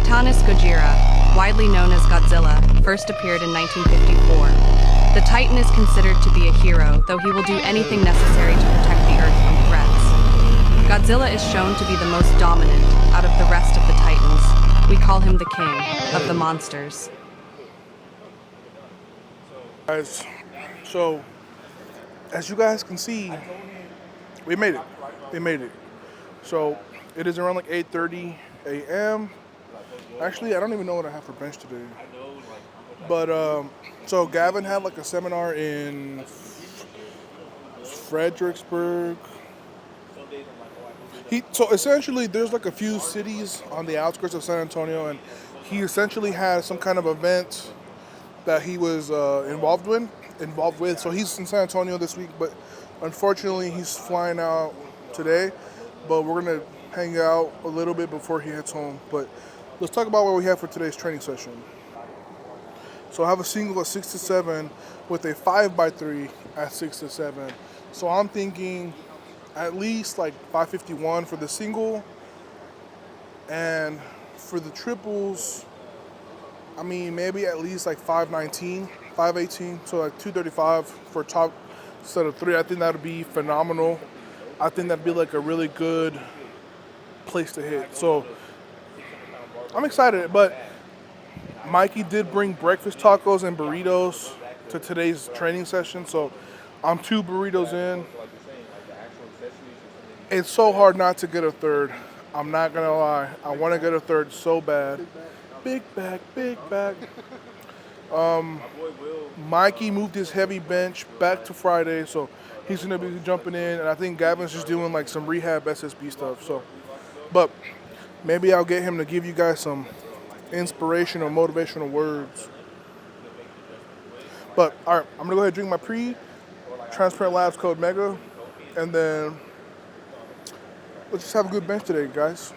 Titanis Gojira, widely known as Godzilla, first appeared in 1954. The Titan is considered to be a hero, though he will do anything necessary to protect the Earth from threats. Godzilla is shown to be the most dominant out of the rest of the Titans. We call him the king of the monsters. Guys, so as you guys can see, we made it. We made it. So it is around like 8:30 a.m. Actually, I don't even know what I have for bench today. But so Gavin had like a seminar in Fredericksburg. So essentially, there's like a few cities on the outskirts of San Antonio, and he essentially had some kind of event that he was involved with. So he's in San Antonio this week, but unfortunately, he's flying out today. But we're gonna hang out a little bit before he heads home. But let's talk about what we have for today's training session. So I have a single at 6 to 7 with a 5x3 at 6 to 7. So I'm thinking at least like 551 for the single, and for the triples, I mean maybe at least like 519, 518, so like 235 for top set of 3. I think that would be phenomenal. I think that'd be like a really good place to hit. So I'm excited, but Mikey did bring breakfast tacos and burritos to today's training session, so I'm 2 burritos in. It's so hard not to get a third. I'm not gonna lie. I want to get a third so bad. Big back, big back. Mikey moved his heavy bench back to Friday, so he's gonna be jumping in, and I think Gavin's just doing like some rehab SSB stuff. So, but maybe I'll get him to give you guys some inspirational, motivational words. But all right, I'm gonna go ahead and drink my Transparent Labs code MEGA, and then let's just have a good bench today, guys.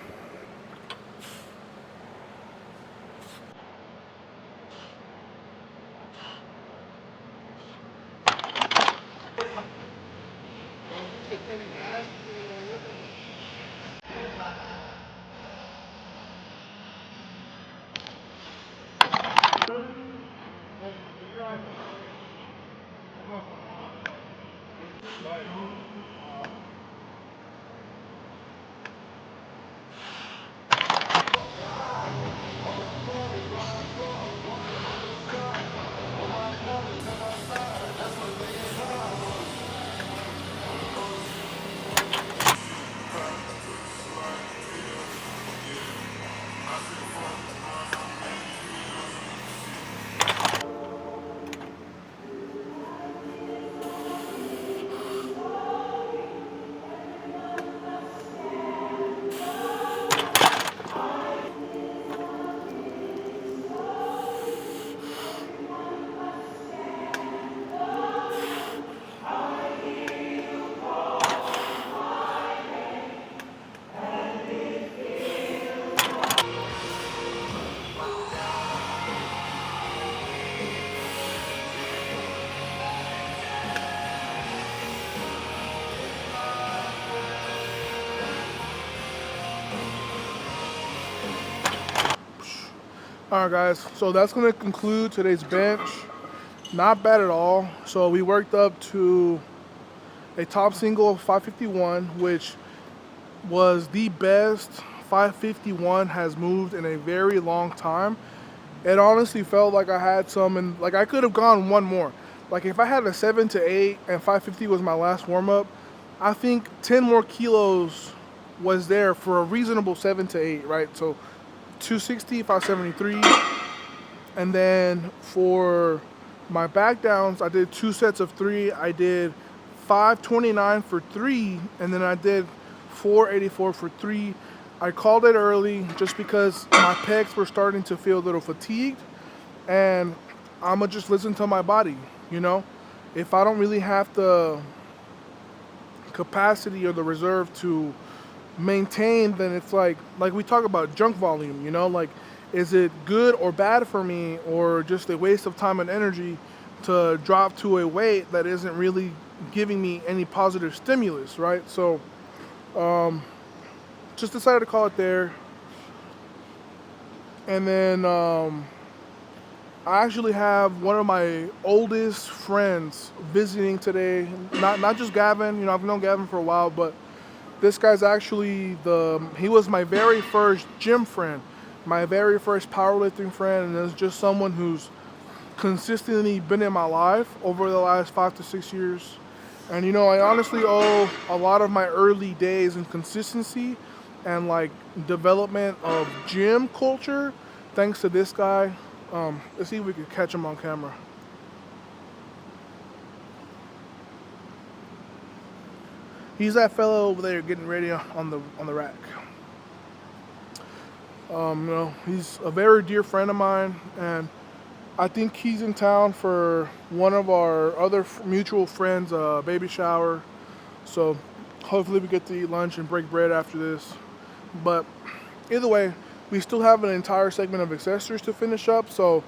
All right, guys, so that's going to conclude today's bench. Not bad at all. So we worked up to a top single of 551, which was the best 551 has moved in a very long time. It honestly felt like I had some, and like I could have gone one more. Like if I had a 7 to 8 and 550 was my last warm-up, I think 10 more kilos was there for a reasonable 7 to 8, right? So 260, 573, and then for my back downs, I did 2 sets of 3. I did 529 for 3, and then I did 484 for 3. I called it early just because my pecs were starting to feel a little fatigued, and I'ma just listen to my body, you know? If I don't really have the capacity or the reserve to maintain, then it's like we talk about junk volume, you know, like is it good or bad for me, or just a waste of time and energy to drop to a weight that isn't really giving me any positive stimulus, right? So just decided to call it there. And then I actually have one of my oldest friends visiting today. Not just Gavin, you know, I've known Gavin for a while, but this guy's actually he was my very first gym friend, my very first powerlifting friend, and it's just someone who's consistently been in my life over the last 5 to 6 years. And you know, I honestly owe a lot of my early days in consistency and like development of gym culture thanks to this guy. Let's see if we can catch him on camera. He's that fellow over there getting ready on the rack. You know, he's a very dear friend of mine, and I think he's in town for one of our other mutual friends' baby shower. So hopefully we get to eat lunch and break bread after this. But either way, we still have an entire segment of accessories to finish up. So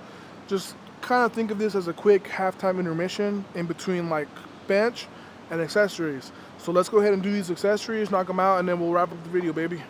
just kind of think of this as a quick halftime intermission in between like bench and accessories. So let's go ahead and do these accessories, knock them out, and then we'll wrap up the video, baby.